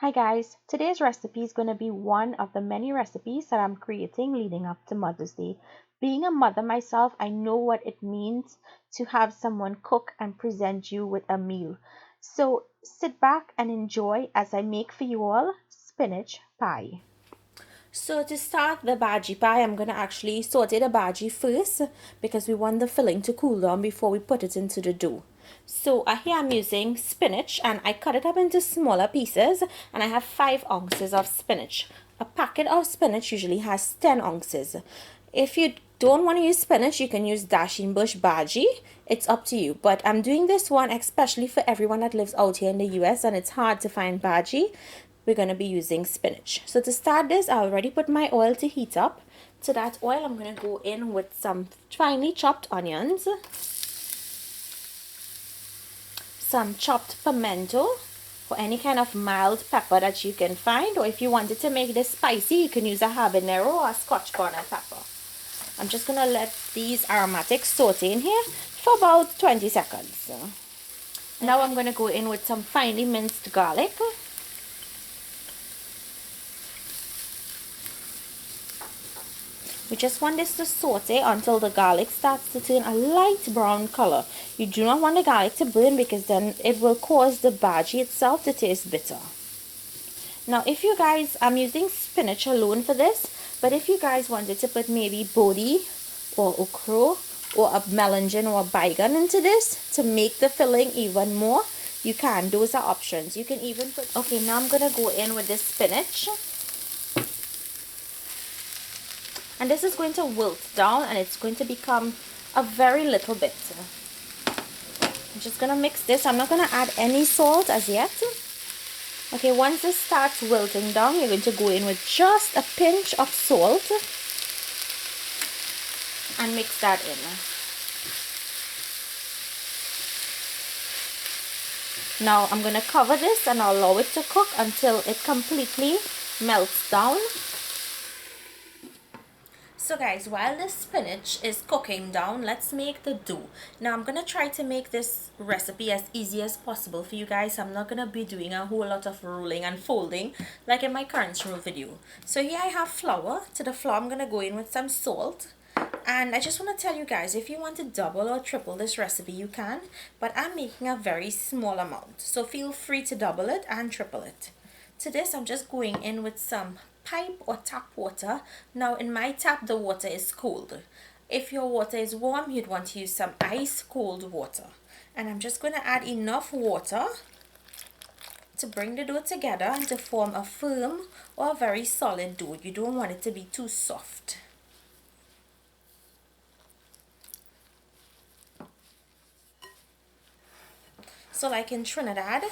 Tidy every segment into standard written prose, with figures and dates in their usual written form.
Hi guys, today's recipe is going to be one of the many recipes that I'm creating leading up to Mother's Day. Being a mother myself, I know what it means to have someone cook and present you with a meal. So sit back and enjoy as I make for you all spinach pie. So to start the bhaji pie, I'm going to actually saute the bhaji first because we want the filling to cool down before we put it into the dough. So here I'm using spinach and I cut it up into smaller pieces and I have 5 ounces of spinach. A packet of spinach usually has 10 ounces. If you don't want to use spinach, you can use dasheen bush bhaji. It's up to you. But I'm doing this one especially for everyone that lives out here in the US and it's hard to find bhaji. We're going to be using spinach. So to start this, I already put my oil to heat up. To that oil, I'm going to go in with some finely chopped onions, some chopped pimento, or any kind of mild pepper that you can find, or if you wanted to make this spicy, you can use a habanero or a scotch bonnet pepper. I'm just going to let these aromatics saute in here for about 20 seconds. Now I'm going to go in with some finely minced garlic. We just want this to saute until the garlic starts to turn a light brown color. You do not want the garlic to burn because then it will cause the bhaji itself to taste bitter. Now if you guys, I'm using spinach alone for this, but if you guys wanted to put maybe bodi or okra or a melanjan or a baigan into this to make the filling even more, you can. Those are options. You can even put, okay, now I'm going to go in with this spinach. And this is going to wilt down and it's going to become a very little bit. I'm just going to mix this. I'm not going to add any salt as yet. Okay, once this starts wilting down, you're going to go in with just a pinch of salt and mix that in. Now I'm going to cover this and allow it to cook until it completely melts down. So guys, while the spinach is cooking down, let's make the dough. Now I'm going to try to make this recipe as easy as possible for you guys. I'm not going to be doing a whole lot of rolling and folding like in my current roll video. So here I have flour. To the flour I'm going to go in with some salt. And I just want to tell you guys, if you want to double or triple this recipe, you can. But I'm making a very small amount. So feel free to double it and triple it. To this, I'm just going in with some pipe or tap water. Now in my tap, the water is cold. If your water is warm, you'd want to use some ice cold water. And I'm just going to add enough water to bring the dough together and to form a firm or a very solid dough. You don't want it to be too soft. So like in Trinidad,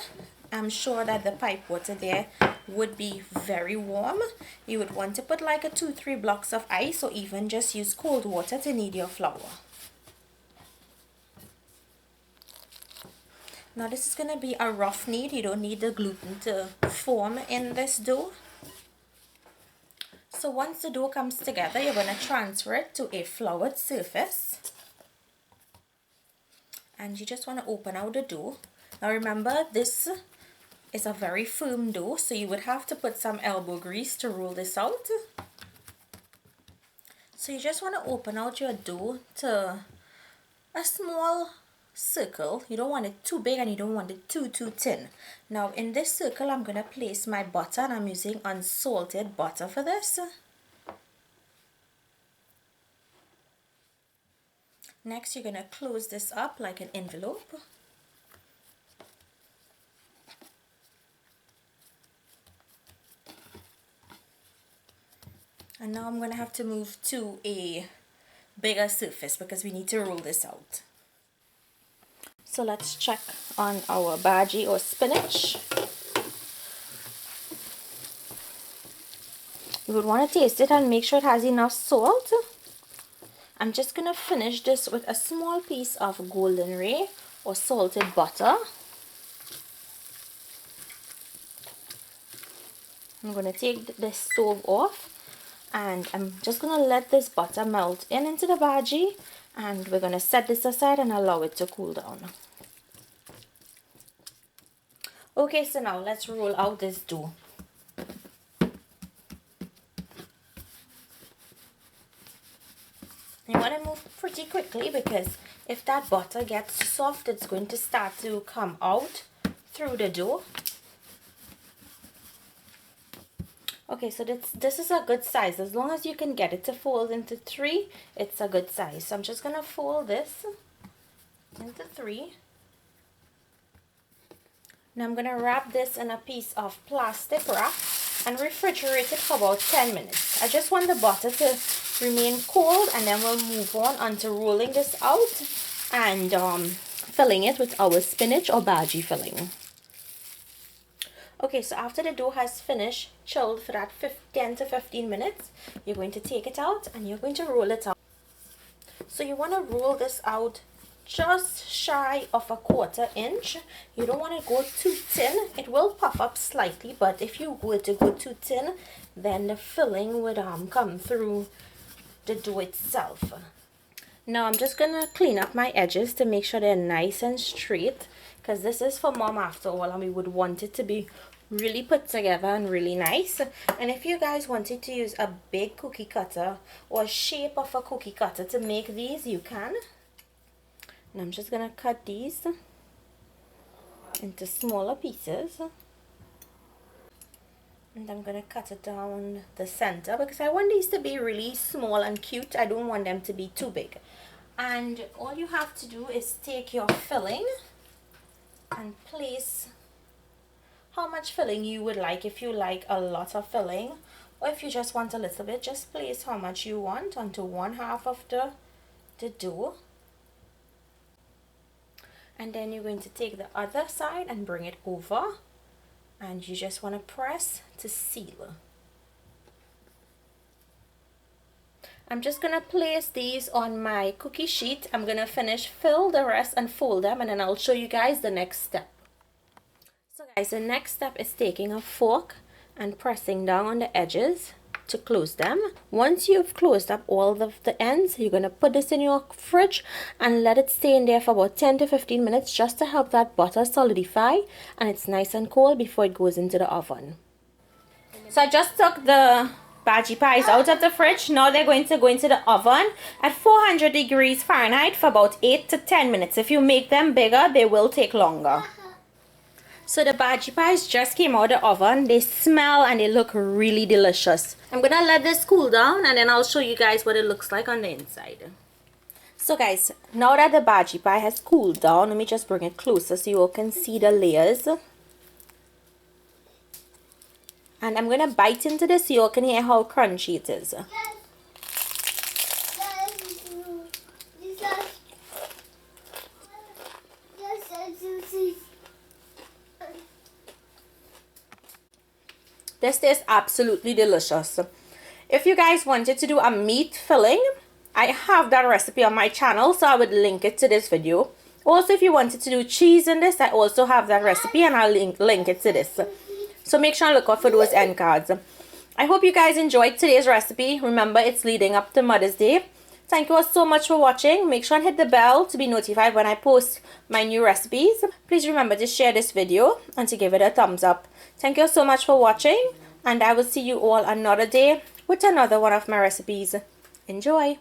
I'm sure that the pipe water there would be very warm. You would want to put like 2-3 blocks of ice or even just use cold water to knead your flour. Now this is going to be a rough knead. You don't need the gluten to form in this dough. So once the dough comes together, you're going to transfer it to a floured surface. And you just want to open out the dough. Now remember, this is a very firm dough, so you would have to put some elbow grease to roll this out. So you just want to open out your dough to a small circle. You don't want it too big and you don't want it too thin. Now in this circle, I'm going to place my butter, and I'm using unsalted butter for this. Next, you're going to close this up like an envelope. And now I'm going to have to move to a bigger surface because we need to roll this out. So let's check on our bhaji or spinach. You would want to taste it and make sure it has enough salt. I'm just going to finish this with a small piece of golden ray or salted butter. I'm going to take the stove off and I'm just going to let this butter melt into the bhaji, and we're going to set this aside and allow it to cool down. Okay, so now let's roll out this dough. You want to move pretty quickly because if that butter gets soft, it's going to start to come out through the dough. Okay, so this is a good size. As long as you can get it to fold into 3, it's a good size. So I'm just going to fold this into 3. Now I'm going to wrap this in a piece of plastic wrap and refrigerate it for about 10 minutes. I just want the butter to remain cold, and then we'll move on to rolling this out and filling it with our spinach or bhaji filling. Okay, so after the dough has finished chilled for that 10 to 15 minutes, you're going to take it out and you're going to roll it out. So you want to roll this out just shy of a 1/4 inch. You don't want to go too thin. It will puff up slightly, but if you were to go too thin, then the filling would come through the dough itself. Now I'm just gonna clean up my edges to make sure they're nice and straight, because this is for mom after all, and we would want it to be really put together and really nice. And if you guys wanted to use a big cookie cutter or shape of a cookie cutter to make these, you can. And I'm just gonna cut these into smaller pieces, and I'm gonna cut it down the center because I want these to be really small and cute. I don't want them to be too big. And all you have to do is take your filling and place how much filling you would like. If you like a lot of filling, or if you just want a little bit, just place how much you want onto 1/2 of the dough. And then you're going to take the other side and bring it over, and you just want to press to seal. I'm just going to place these on my cookie sheet. I'm going to fill the rest and fold them, and then I'll show you guys the next step. So guys, the next step is taking a fork and pressing down on the edges to close them. Once you've closed up all of the ends, you're going to put this in your fridge and let it stay in there for about 10 to 15 minutes just to help that butter solidify and it's nice and cold before it goes into the oven. So I just took the bhaji pies out of the fridge. Now they're going to go into the oven at 400 degrees Fahrenheit for about 8 to 10 minutes. If you make them bigger, they will take longer. So the bhaji pies just came out of the oven. They smell and they look really delicious. I'm gonna let this cool down and then I'll show you guys what it looks like on the inside. So guys, now that the bhaji pie has cooled down, let me just bring it closer so you all can see the layers. And I'm gonna bite into this so you all can hear how crunchy it is. This tastes absolutely delicious. If you guys wanted to do a meat filling, I have that recipe on my channel, so I would link it to this video. Also, if you wanted to do cheese in this, I also have that recipe and I'll link it to this. So make sure and look out for those end cards. I hope you guys enjoyed today's recipe. Remember, it's leading up to Mother's Day. Thank you all so much for watching. Make sure and hit the bell to be notified when I post my new recipes. Please remember to share this video and to give it a thumbs up. Thank you all so much for watching, and I will see you all another day with another one of my recipes. Enjoy!